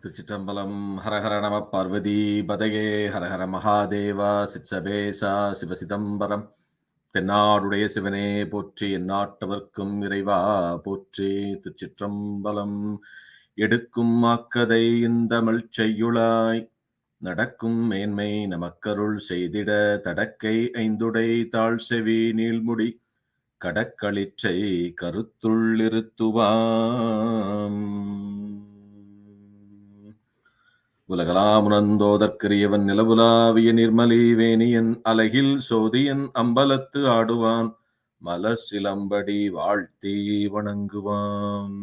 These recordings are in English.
Thiruchitrambalam, Hara Hara Nama Parvati, Badage, Hara Hara Mahadeva, Sitsabesa, Siva Siddhambaram, தென்னாடுடைய சிவனே போற்றி எந்நாட்டவர்க்கும் இறைவா போற்றி. திருச்சிற்றம்பலம். எடுக்கும் ஆக்கதை இந்தமிழ் செய்யுளாய் நடக்கும் மேன்மை நமக்கருள் செய்திட தடக்கை ஐந்துடை தாழ் செவி நீள்முடி கடக்களிற்றை கருத்துள்ளிருத்துவாம். உலகலாமுணர்ந்தோதற்கரியவன் நிலவுலாவிய நிர்மலி வேணியன் அலகில் சோதியன் அம்பலத்து ஆடுவான் மலர் சிலம்படி வாழ்த்தி வணங்குவான்.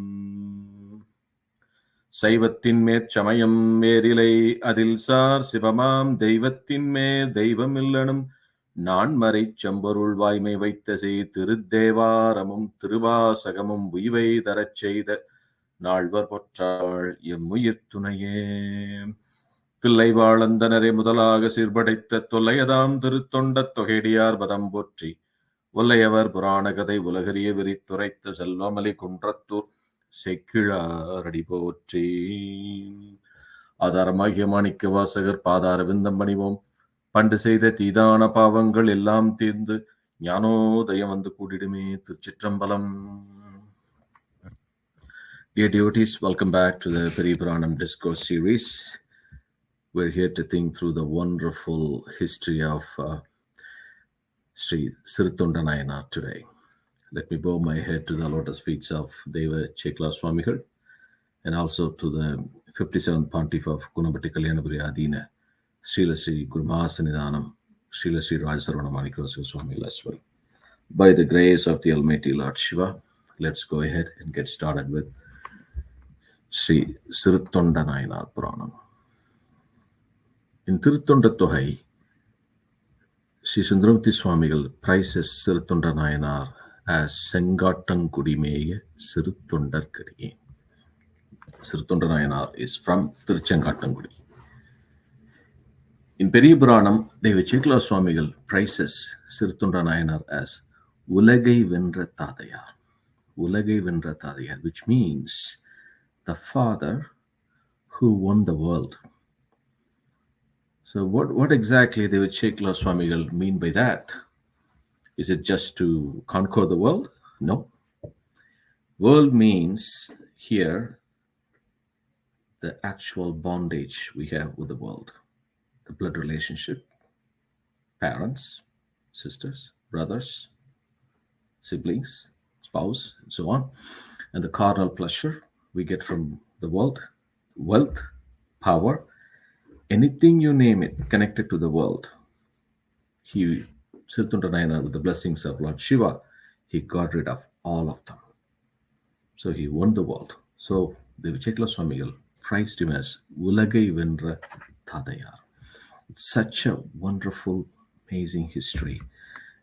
சைவத்தின் மேற்சமயம் வேறிலை அதில் சார் சிவமாம் தெய்வத்தின் மேற் தெய்வமில்லனும் நான்மறை செம்பொருள் வாய்மை வைத்த செய் திருத்தேவாரமும் திருவாசகமும் உய்வை தரச் செய்த நால்வர் பொற்றாள் எம்முயிர் துணையே. தில்லை வாழந்தனரே முதலாக சீர்படைத்த தொல்லையதாம் திருத்தொண்டத் தொகையடியார் பதம் போற்றி ஒல்லையவர் புராண கதை உலகறிய விரித்துரைத்த செல்வமலி குன்றத்தூர் செக்கிழாரடி போற்றி. ஆதாரமாகிய மாணிக்க வாசகர் பாதார விந்தம் பணிவோம். பண்டு செய்த தீதான பாவங்கள் எல்லாம் தீர்ந்து ஞானோதயம் வந்து கூடிடுமே. திருச்சிற்றம்பலம். Dear devotees, welcome back to the Periyapuranam Discourse series. We're here to think through the wonderful history of Shri Siruthonda Nayanar today. Let me bow my head to the lotus feet of Deva Chekla Swamigal and also to the 57th Pontiff of Gunapati Kalyanapuri Adina, Srila Sri Gomathinayagam, Srila Sri Siruthonda Swamigal as well. By the grace of the Almighty Lord Shiva, let's go ahead and get started with Shri Siruthonda Nayanar Puranam. In Thiruchitrambalam Tohai, Shri Sundaramurti Swamigal praises Siruthonda Nayanar as Sengattangudi Siruthondar Kadiye. Siruthonda Nayanar is from Thiruchengattangudi. In Periyapuranam, Deva Chekla Swamigal praises Siruthonda Nayanar as Ulagai Vendra Thadayar. Ulagai Vendra Thadayar, which means the father who won the world. So what exactly Deva Chekla Swamigal mean by that? Is it just to conquer the world? No. World means here the actual bondage we have with the world. The blood relationship, parents, sisters, brothers, siblings, spouse, and so on. And the carnal pleasure we get from the world, wealth, power, anything you name it connected to the world. Siruthonda Nayanar, with the blessings of Lord Shiva, he got rid of all of them. So he won the world. So Deva Chekla Swamigal praised him as Ulagai Vendra Thadayar. It's such a wonderful, amazing history.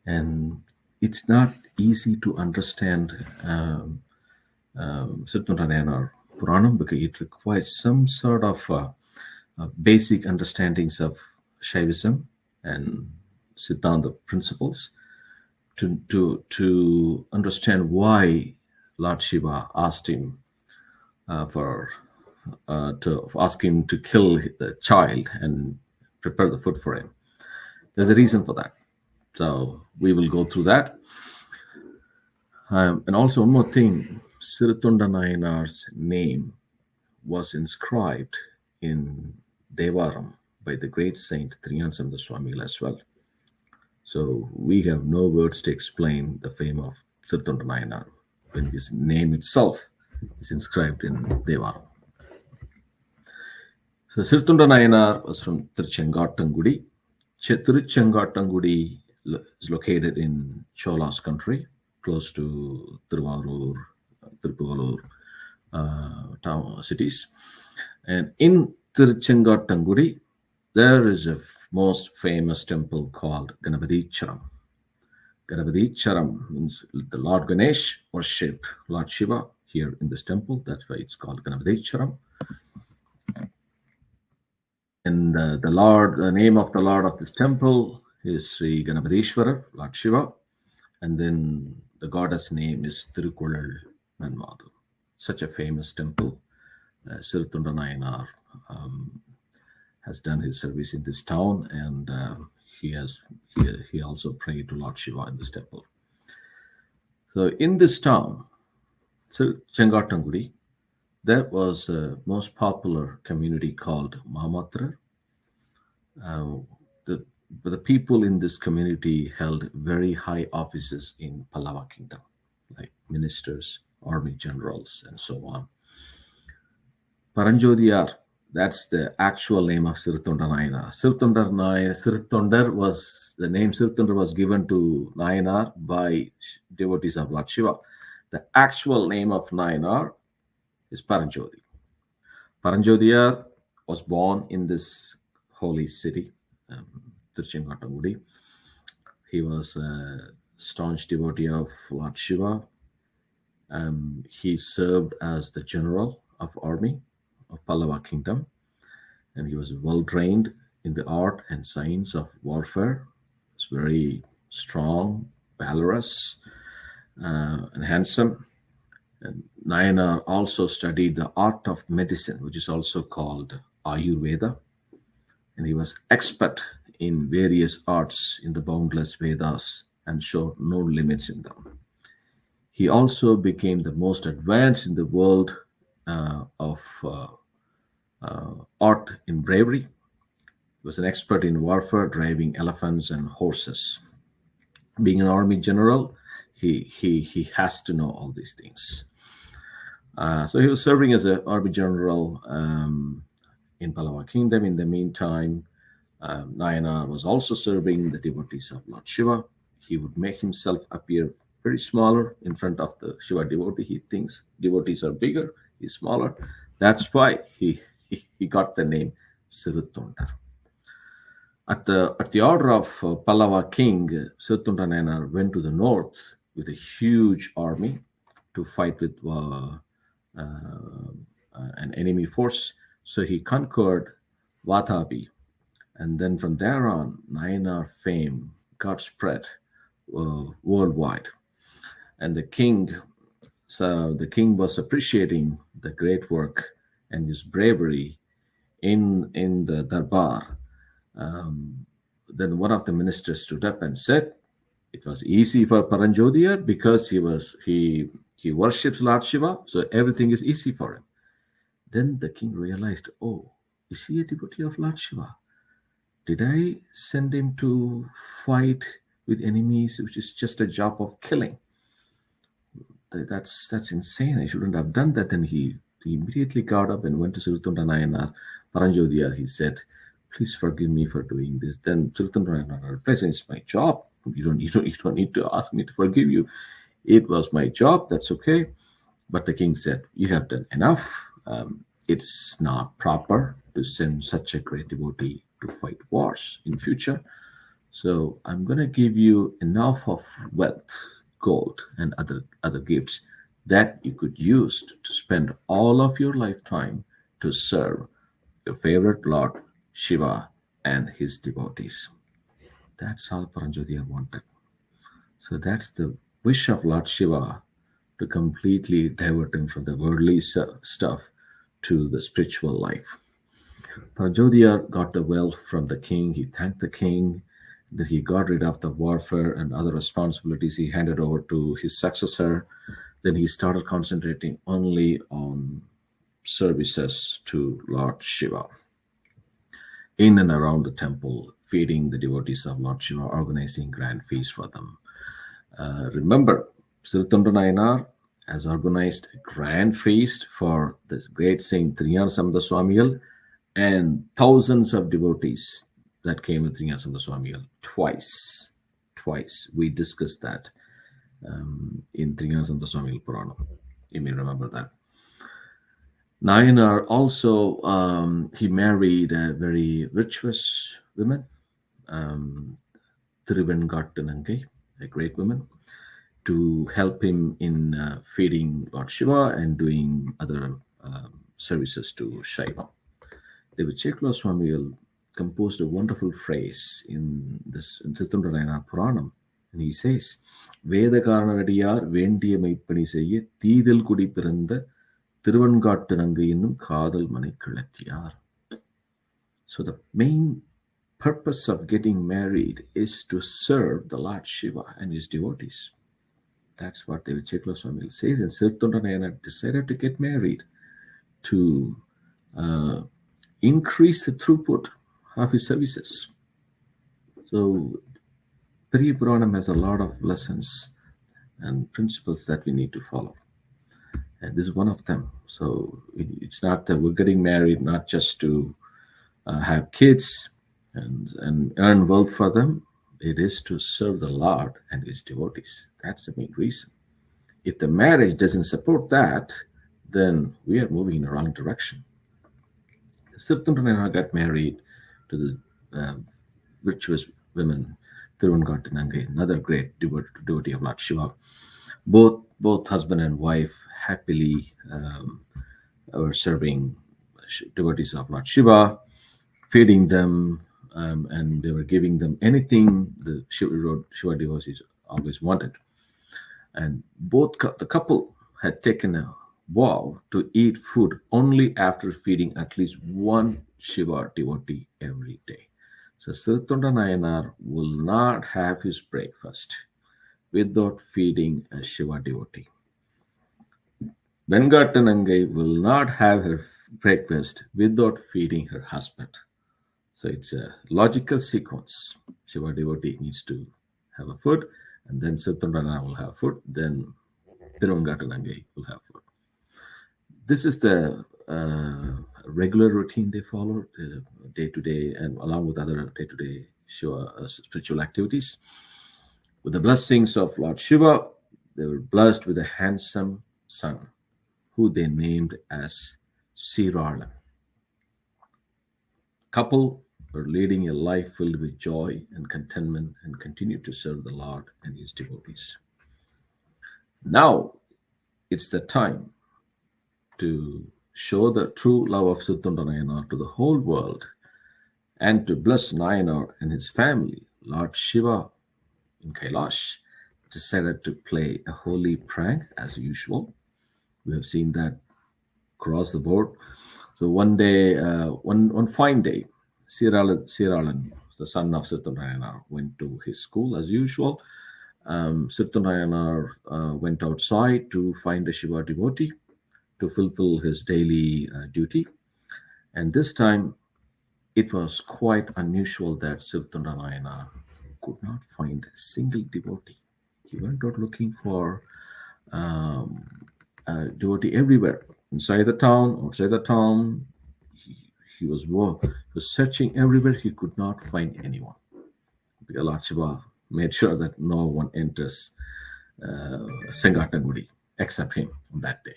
And it's not easy to understand Siruthonda Nayanar Puranam because it requires some sort of basic understandings of Shaivism and Siddhanta principles to understand why Lord Shiva asked him to kill the child and prepare the food for him. There's a reason for that. So we will go through that. And also one more thing, Siruthonda Nayanar's name was inscribed in Devaram by the great saint Thiruchitrambalam Swamigal as well. So we have no words to explain the fame of Siruthonda Nayanar when his name itself is inscribed in Devaram. So Siruthonda Nayanar was from Thiruchengattangudi. Thiruchengattangudi is located in Chola's country, close to Tirupallur town cities. And in Thiruchengattangudi, there is a most famous temple called Gomathinayagam. Gomathinayagam means the Lord Ganesh worshipped Lord Shiva here in this temple. That's why it's called Gomathinayagam. And the name of the Lord of this temple is Sri Ganapadishwara, Lord Shiva. And then the goddess name is Thiruchitrambalam. Such a famous temple, Siruthonda Nayanar has done his service in this town, and he also prayed to Lord Shiva in this temple. So in this town, Chengatangudi, there was a most popular community called Mamatra. The people in this community held very high offices in Pallava kingdom, like ministers, army generals, and so on. Paranjodiyar, that's the actual name of Siruthonda Nayanar. Siruthondar was the name. Siruthondar was given to Nayanar by devotees of Lord Shiva. The actual name of Nayanar is Paranjodi. Paranjodiyar was born in this holy city, Thiruchitrambalam. He was a staunch devotee of Lord Shiva. He served as the general of army of Pallava kingdom, and he was well trained in the art and science of warfare. He was very strong, valorous, and handsome. And Nayanar also studied the art of medicine, which is also called Ayurveda, and he was expert in various arts in the boundless Vedas and showed no limits in them. He also became the most advanced in the world of art in bravery. He was an expert in warfare, driving elephants and horses. Being an army general, he has to know all these things. So he was serving as an army general in Pallava kingdom. In the meantime, Nayanar was also serving the devotees of Lord Shiva. He would make himself appear very smaller in front of the Shiva devotee. He thinks devotees are bigger, he's smaller. That's why he got the name Siruthonda. At the order of Pallava king, Siruthonda Nayanar went to the north with a huge army to fight with an enemy force. So he conquered Vatapi, and then from there on, Nayanar fame got spread worldwide. And the king was appreciating the great work and his bravery in the darbar. Then one of the ministers stood up and said, it was easy for Paranjodiyar because he worships Lord Shiva, so everything is easy for him. Then the king realized, oh, is he a devotee of Lord Shiva? Did I send him to fight with enemies, which is just a job of killing? That's insane. I shouldn't have done that. Then he immediately got up and went to Siruthonda Nayanar, Paranjodiyar. He said, please forgive me for doing this. Then Siruthonda Nayanar replied, it's my job. You don't need to ask me to forgive you. It was my job. That's okay. But the king said, you have done enough. It's not proper to send such a great devotee to fight wars in future. So I'm going to give you enough of wealth, gold, and other gifts that you could use to spend all of your lifetime to serve your favorite Lord Shiva and his devotees. That's all Paranjodiyar wanted. So that's the wish of Lord Shiva, to completely divert him from the worldly stuff to the spiritual life. Paranjodiyar got the wealth from the king. He thanked the king that he got rid of the warfare and other responsibilities. He handed over to his successor. Then he started concentrating only on services to Lord Shiva. In and around the temple, feeding the devotees of Lord Shiva, organizing grand feasts for them. Remember, Siruthonda Nayanar has organized a grand feast for this great saint Thiruchitrambalam Swamigal and thousands of devotees that came with Thiruchitrambalam Swamigal twice. We discussed that in Thiruchitrambalam Swamigal Puranam. You may remember that. Nayanar also, he married a very virtuous woman, Thiruvengattanangai, a great woman, to help him in feeding Lord Shiva and doing other services to Shaivam. Thiruchitrambalam Swamigal composed a wonderful phrase in Siruthonda Nayanar Puranam, and he says, Vedakaranadiyar vendiya meipani seyya Teethil kudi piranda Thiruvengattanangai ennum kaadal mane kilattiyar. So the main purpose of getting married is to serve the Lord Shiva and his devotees. That's what the Vichekla Swami says. And Siruthonda Nayanar decided to get married to uh, increase the throughput of his services. So Periyapuranam has a lot of lessons and principles that we need to follow. And this is one of them. So it's not that we're getting married not just to have kids and earn wealth for them. It is to serve the Lord and his devotees. That's the main reason. If the marriage doesn't support that, then we are moving in the wrong direction. Siruthonda Nayanar got married to the virtuous women, Thiruchitrambalam, another great devotee of Lord Shiva. Both husband and wife happily were serving devotees of Lord Shiva, feeding them, and they were giving them anything the Shiva devotees always wanted. And the couple had taken a vow to eat food only after feeding at least one Shiva devotee every day. So Siruthonda Nayanar will not have his breakfast without feeding a Shiva devotee. Vengatanangai will not have her breakfast without feeding her husband. So it's a logical sequence. Shiva devotee needs to have a food, and then Siruthonda Nayanar will have food, then Thiruvangatanangai will have food. This is the regular routine they follow day to day, and along with other day to day spiritual activities. With the blessings of Lord Shiva, they were blessed with a handsome son, who they named as Siralan. Couple were leading a life filled with joy and contentment and continued to serve the Lord and his devotees. Now it's the time to show the true love of Siruthonda Nayanar to the whole world and to bless Nayanar and his family. Lord Shiva in Kailash decided to play a holy prank as usual. We have seen that across the board. So one day, one fine day, Siralan, the son of Siruthonda Nayanar, went to his school as usual. Siruthonda Nayanar went outside to find a Shiva devotee to fulfill his daily duty. And this time, it was quite unusual that Siruthonda Nayanar could not find a single devotee. He went out looking for a devotee everywhere, inside the town, outside the town. He was searching everywhere. He could not find anyone. Because Lord Shiva made sure that no one enters Sengatangudi except him on that day.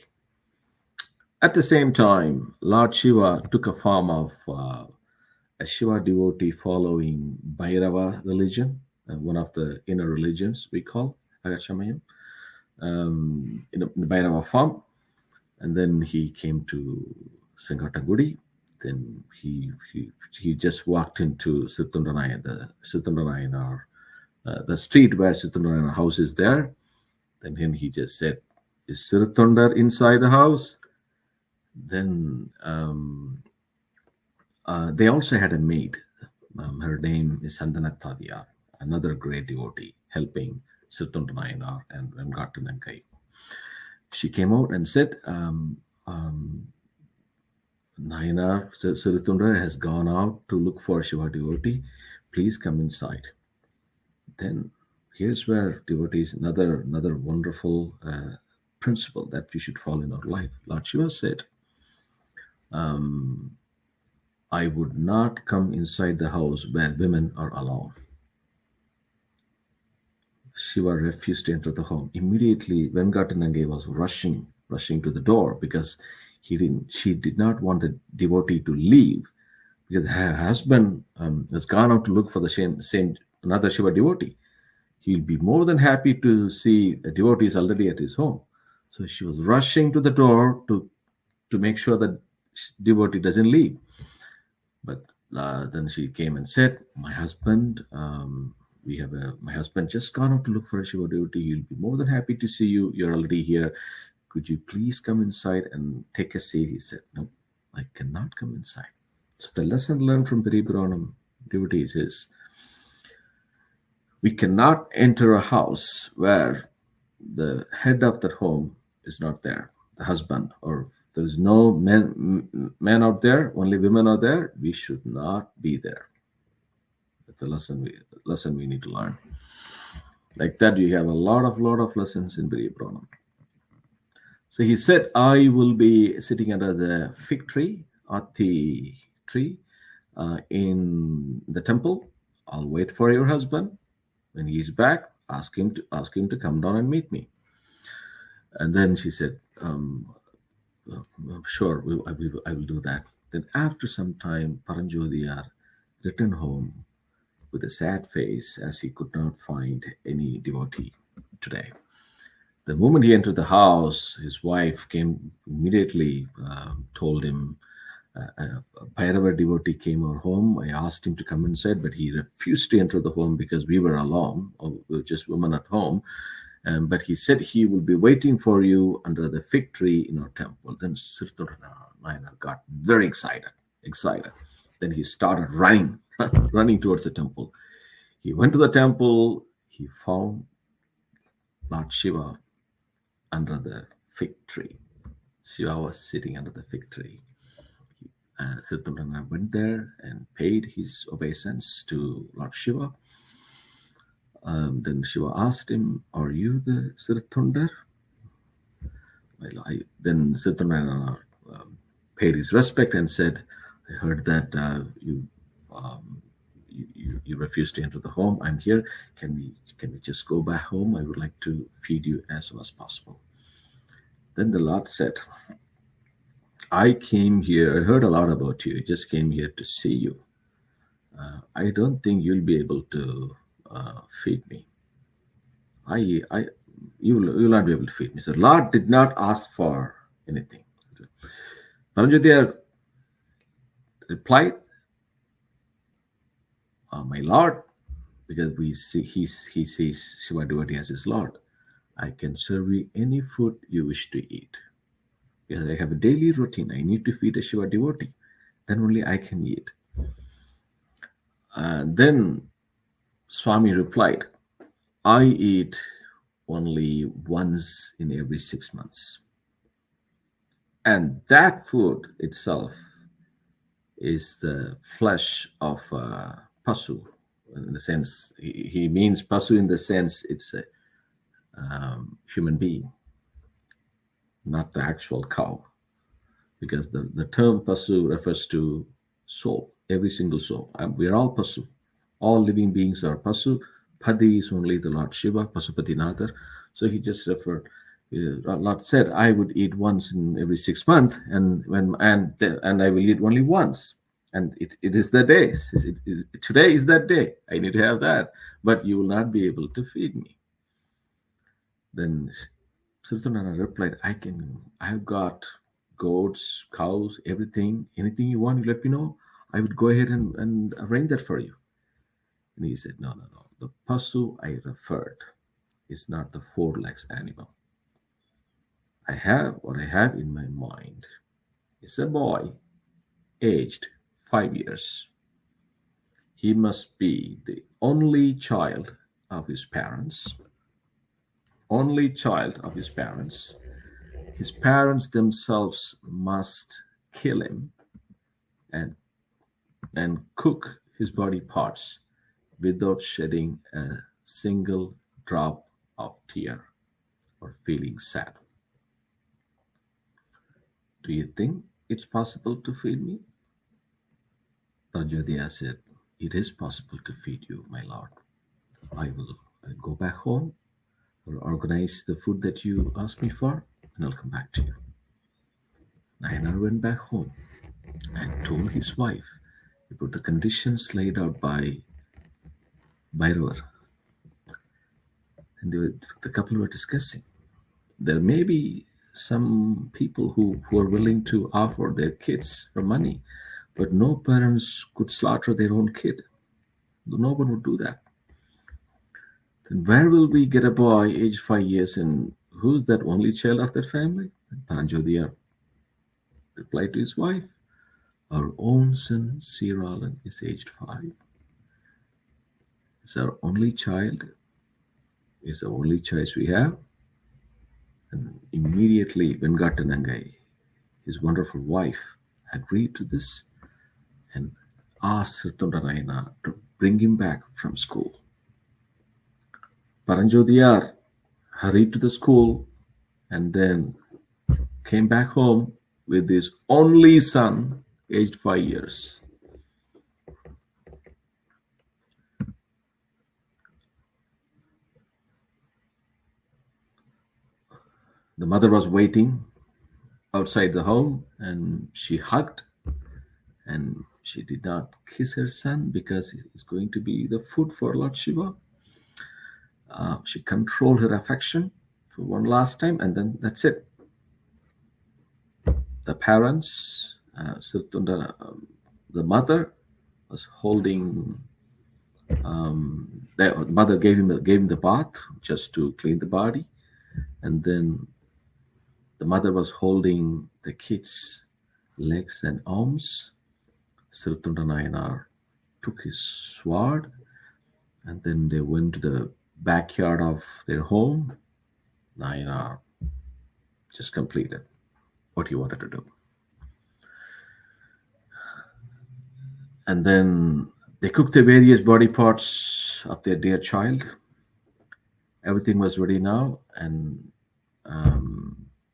At the same time, Lord Shiva took a form of a Shiva devotee following Bhairava religion, one of the inner religions we call Agachamayam, in the Bhairava form. And then he came to Sengatangudi. Then he just walked into Siruthonda Nayanar, the street where Siruthonda Nayanar house is there. Then he just said, "Is Siruthonda inside the house?" Then they also had a maid. Her name is Sandana Tadiyar, another great devotee, helping Siruthonda Nayanar and Vengatanangai. She came out and said, Nayanar, Siruthonda has gone out to look for Shiva devotee. Please come inside. Then here's where devotees, another wonderful principle that we should follow in our life. Lord Shiva said, I would not come inside the house where women are alone. Shiva refused to enter the home. Immediately, Vengatanangai was rushing to the door because she did not want the devotee to leave, because her husband has gone out to look for the same another Shiva devotee. He'll be more than happy to see a devotee is already at his home. So she was rushing to the door to make sure that devotee doesn't leave. But then she came and said, "My husband, my husband just gone out to look for a Shiva devotee. He'll be more than happy to see you. You're already here. Could you please come inside and take a seat?" He said, "No, I cannot come inside. So the lesson learned from Periyapuranam devotees is we cannot enter a house where the head of that home is not there, the husband, or there is no men out there, only women are there. We should not be there. That's the lesson we need to learn. Like that, you have a lot of lessons in Periyapuranam. So he said, I will be sitting under the fig tree, Ati tree, in the temple. I'll wait for your husband. When he's back, ask him to come down and meet me. And then she said, sure, I will do that. Then after some time, Paranjodiyar returned home with a sad face as he could not find any devotee today. The moment he entered the house, his wife came immediately, told him, a Bhairava devotee came our home. I asked him to come inside, but he refused to enter the home because we were alone, or we were just women at home. But he said he will be waiting for you under the fig tree in our temple. Then Siruthonda Nayanar got very excited. Then he started running, running towards the temple. He went to the temple. He found Lord Shiva under the fig tree. Shiva was sitting under the fig tree. Siruthonda Nayanar went there and paid his obeisance to Lord Shiva. Then Shiva asked him, are you the Siruthonda? Then Siruthonda Nayanar paid his respect and said, I heard that you refused to enter the home. I'm here. Can we just go back home? I would like to feed you as soon as possible. Then the Lord said, I came here. I heard a lot about you. I just came here to see you. I don't think you'll be able to feed me. You will not be able to feed me. So Lord did not ask for anything. Paranjodiyar replied, my Lord, because he sees Shiva devotee as his Lord, I can serve you any food you wish to eat. Because I have a daily routine. I need to feed a Shiva devotee. Then only I can eat. Then Swami replied, I eat only once in every 6 months. And that food itself is the flesh of Pasu. In the sense, he means Pasu in the sense it's a human being, not the actual cow. Because the term Pasu refers to soul, every single soul. We are all Pasu. All living beings are Pasu. Padi is only the Lord Shiva, Pasupatinathar. So he just referred. Lord said, I would eat once in every 6 months, and I will eat only once. And it is the day. Today is that day. I need to have that. But you will not be able to feed me. Then Siruthonda Nayanar replied, I've got goats, cows, everything. Anything you want, you let me know. I would go ahead and arrange that for you. And he said, no. The Pasu I referred is not the 4 legs animal. What I have in my mind is a boy aged 5 years. He must be the only child of his parents. Only child of his parents. His parents themselves must kill him and cook his body parts without shedding a single drop of tear or feeling sad. Do you think it's possible to feed me? Paranjodiyar said, it is possible to feed you, my lord. I'll go back home, or organize the food that you asked me for, and I'll come back to you. Nayanar went back home and told his wife about the conditions laid out by Bhairavar. And the couple were discussing. There may be some people who are willing to offer their kids for money, but no parents could slaughter their own kid. No one would do that. Then where will we get a boy aged 5 years, and who's that only child of that family? And Paranjodiyar replied to his wife, Our own son, Siralan, is aged 5. Is our only child, is the only choice we have. And immediately, Vengatanangai, his wonderful wife, agreed to this and asked Siruthonda Nayanar to bring him back from school. Paranjodiyar hurried to the school and then came back home with his only son, aged 5 years. The mother was waiting outside the home and she hugged, and she did not kiss her son because it's going to be the food for Lord Shiva. She controlled her affection for one last time, and then that's it. The parents, the mother was holding. The mother gave him the bath just to clean the body, and then the mother was holding the kid's legs and arms. Siruthonda Nayanar took his sword, and then they went to the backyard of their home. Nayanar just completed what he wanted to do. And then they cooked the various body parts of their dear child. Everything was ready now, and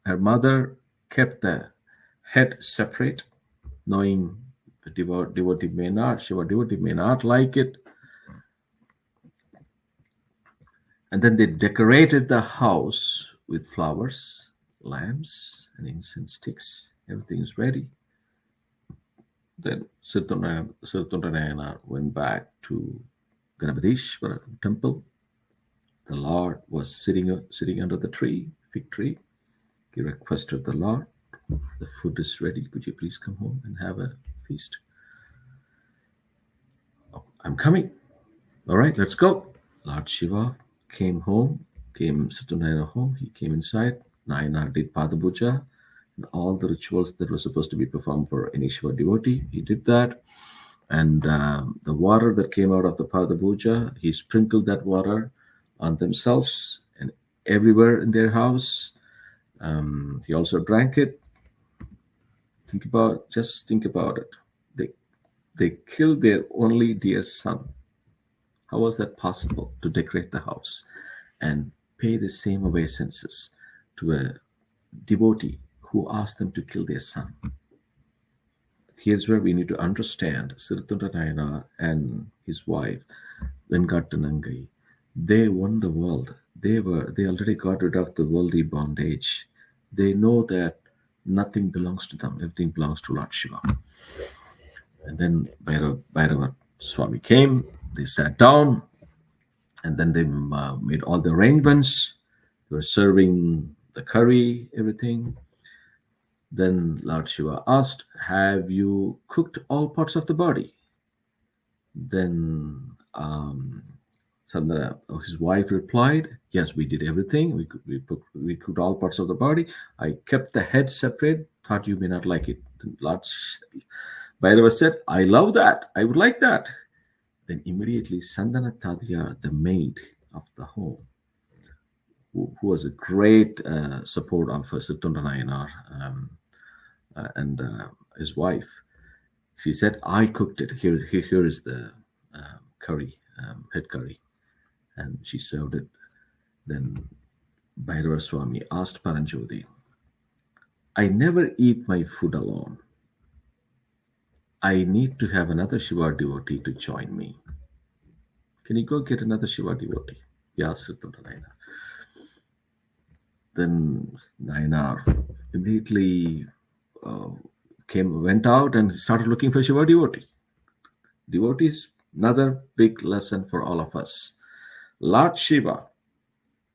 her mother kept the head separate, knowing the devotee may not, Shiva devotee may not like it. And then they decorated the house with flowers, lamps, and incense sticks. Everything is ready. Then Siruthonda Nayanar went back to Gomathinayagam temple. The Lord was sitting under the fig tree. He requested the Lord, the food is ready. Could you please come home and have a feast? Oh, I'm coming. All right, let's go. Lord Shiva came Siruthonda Nayanar home. He came inside. Nayanar did Padapuja and all the rituals that were supposed to be performed for any Shiva devotee. He did that. And the water that came out of the Padapuja, he sprinkled that water on themselves and everywhere in their house. He also drank it. Just think about it. They killed their only dear son. How was that possible to decorate the house and pay the same obeisances to a devotee who asked them to kill their son? Here's where we need to understand Siruthonda Nayanar and his wife Vengatanangai. They won the world. They already got rid of the worldly bondage. They know that nothing belongs to them. Everything belongs to Lord Shiva. And then Bhairava Swami came. They sat down, and then they made all the arrangements. They were serving the curry, everything. Then Lord Shiva asked, have you cooked all parts of the body? Then his wife replied, yes, we did everything. We cooked all parts of the body. I kept the head separate. Thought you may not like it. Lord Bhairava said, I love that. I would like that. Then immediately Sandana Tadya, the maid of the home, who was a great support of Siruthonda Nayanar and his wife, she said, I cooked it. Here is the curry, head curry. And she served it. Then Bhairava Swami asked Paranjoti, I never eat my food alone. I need to have another Shiva devotee to join me. Can you go get another Shiva devotee? He asked Siruthonda Nayanar. Then Nayanar immediately went out and started looking for Shiva devotee. Devotees, another big lesson for all of us. Lord Shiva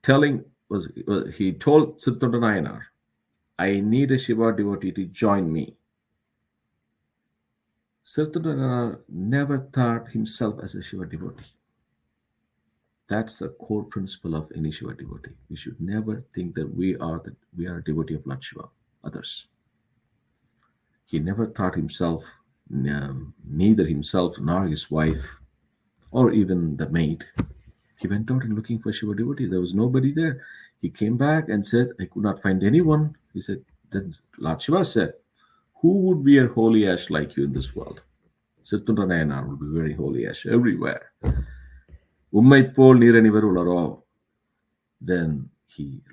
he told Siruthonda Nayanar, I need a Shiva devotee to join me. Siruthonda Nayanar never thought himself as a Shiva devotee. That's the core principle of any Shiva devotee. We should never think that we are a devotee of Lord Shiva, others. He never thought himself neither himself nor his wife or even the maid. He went out and looking for Shiva devotee. There was nobody there. He came back and said, I could not find anyone. He said, then Lord Shiva said, who would be a holy ash like you in this world? Siruthonda Nayanar will be very holy ash everywhere. உம்மை போல் நீரணிவர் உளரோ. Then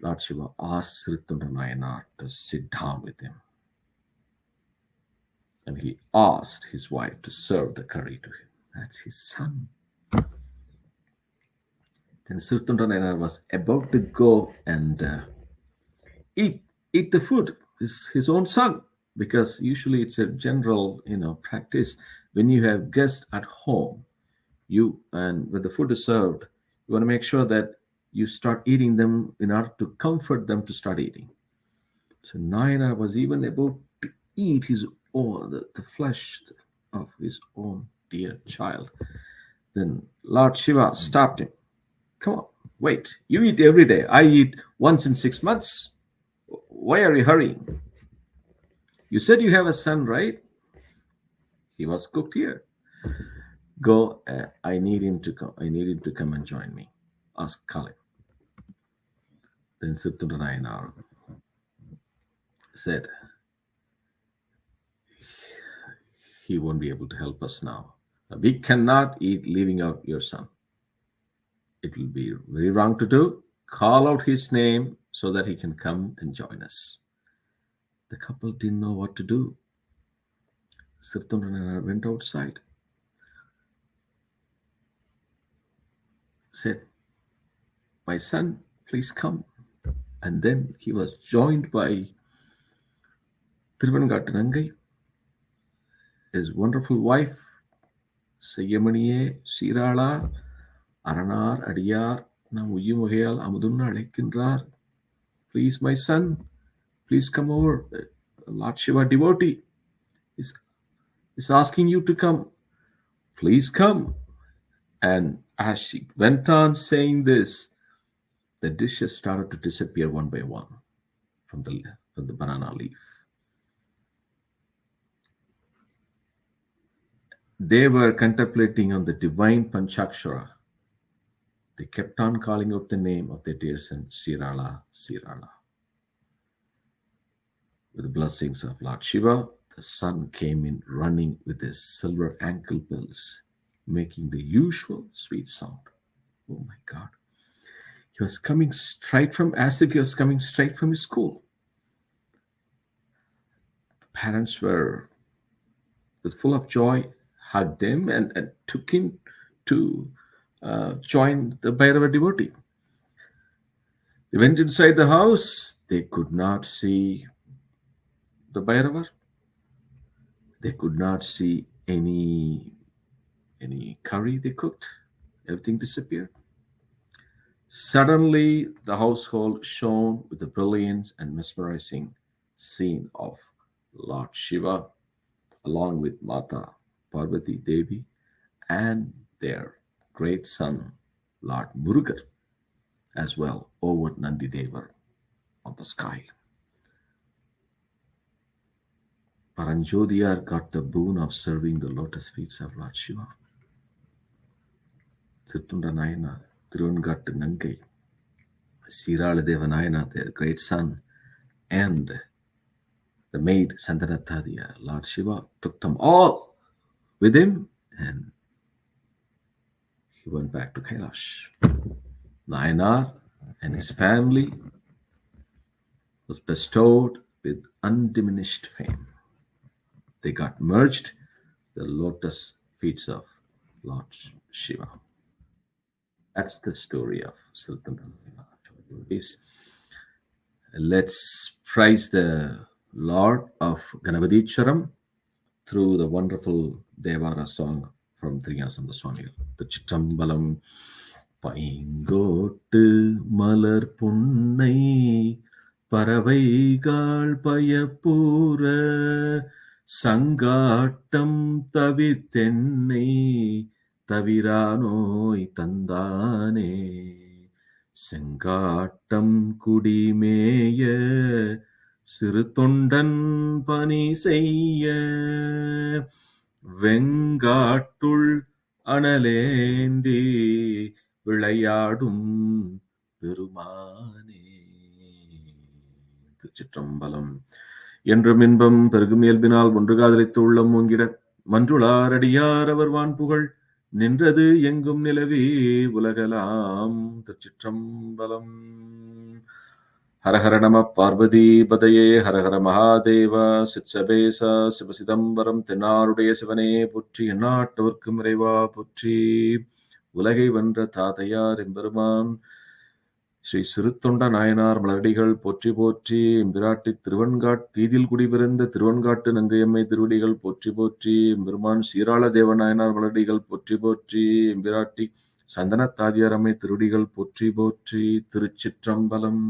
Lord Shiva asked Siruthonda Nayanar to sit down with him. And he asked his wife to serve the curry to him. That's his son. Then Siruthonda Nayanar was about to go and eat the food, his own son, because usually it's a general practice when you have guests at home, and when the food is served, you want to make sure that you start eating them in order to comfort them to start eating. So Nayanar was even about to eat the flesh of his own dear child. Then Lord Shiva stopped him. Come on, wait. You eat every day. I eat once in 6 months. Why are you hurrying? You said you have a son, right? He was cooked here. Go. I need him to come. I need him to come and join me. Call him. Then Siruthonda Nayanar said, he won't be able to help us now. We cannot eat leaving out your son. It will be very wrong to do. Call out his name so that he can come and join us. The couple didn't know what to do. Siruthonda Nayanar went outside, said, my son, please come. And then he was joined by Thiruchitrambalam, his wonderful wife, Sayyamaniye Sirala, Aranar Adiyar, Nam Uyumugayal Amadunna Alekindrar. Please, my son, please come over. Lord Shiva devotee is asking you to come. Please come. And as she went on saying this, the dishes started to disappear one by one from the banana leaf. They were contemplating on the divine Panchakshara. They kept on calling out the name of their dear son, Sirala, Sirala. With the blessings of Lord Shiva, the son came in running with his silver ankle bells, making the usual sweet sound. Oh my God. He was coming as if he was coming straight from his school. The parents were, with full of joy, hugged him and took him to join the Bhairava devotee. They went inside the house. They could not see the Bhairava. They could not see any curry they cooked. Everything disappeared. Suddenly, the household shone with the brilliance and mesmerizing scene of Lord Shiva, along with Mata Parvati Devi and their great son, Lord Murugar, as well, over Nandi Devar on the sky. Paranjodiyar got the boon of serving the lotus feet of Lord Shiva. Siruthonda Nayanar, Thiruchitrambalam, Siraladeva Nayanar, their great son, and the maid Sandanatadiya, Lord Shiva took them all with him, and he went back to Kailash. Nayanar and his family was bestowed with undiminished fame. They got merged the lotus feet of Lord Shiva. That's the story of Siruthonda Nayanar. Let's praise the Lord of Ganavadicharam through the wonderful Devara song from Thiruchitrambalam Swami. Thiruchitrambalam பைங்கோட்டு மலர் புன்னை பறவைகள் பயப்பூர சங்காட்டம் தவிர்த்தென்னை தவிரானோய் தந்தானே செங்காட்டம் குடிமேய சிறு தொண்டன் பணி செய்ய வெங்காட்டுள் அனலேந்தி விளையாடும் பெருமானே. திருச்சிற்றம்பலம். என்றும் இன்பம் பெருகும் இயல்பினால் ஒன்று காதலித்து உள்ளம் மூங்கிட மன்றுளார் அடியார் அவர் வான்புகழ் நின்றது எங்கும் நிலவி உலகலாம். திருச்சிற்றம்பலம். ஹரஹர நம பார்வதி பதையே ஹரஹர மகாதேவா. சிற்சபேச சிவசிதம்பரம் தென்னாருடைய சிவனே போற்றி. எந்நாட்டவர்க்கும் இறைவா போற்றி. உலகை வென்ற தாதையார் எம்பெருமான் ஸ்ரீ சிறுத்தொண்ட நாயனார் மலரடிகள் போற்றி போற்றி. எம்பிராட்டி திருவன்காட் தீதில் குடிபிறந்த திருவன்காட்டு நங்கையம்மை திருவடிகள் போற்றி போற்றி. எம்பெருமான் சீராள தேவ நாயனார் மலரடிகள் போற்றி போற்றி. எம்பிராட்டி சந்தனத்தாதியார் அம்மை திருவடிகள் போற்றி போற்றி. திருச்சிற்றம்பலம்.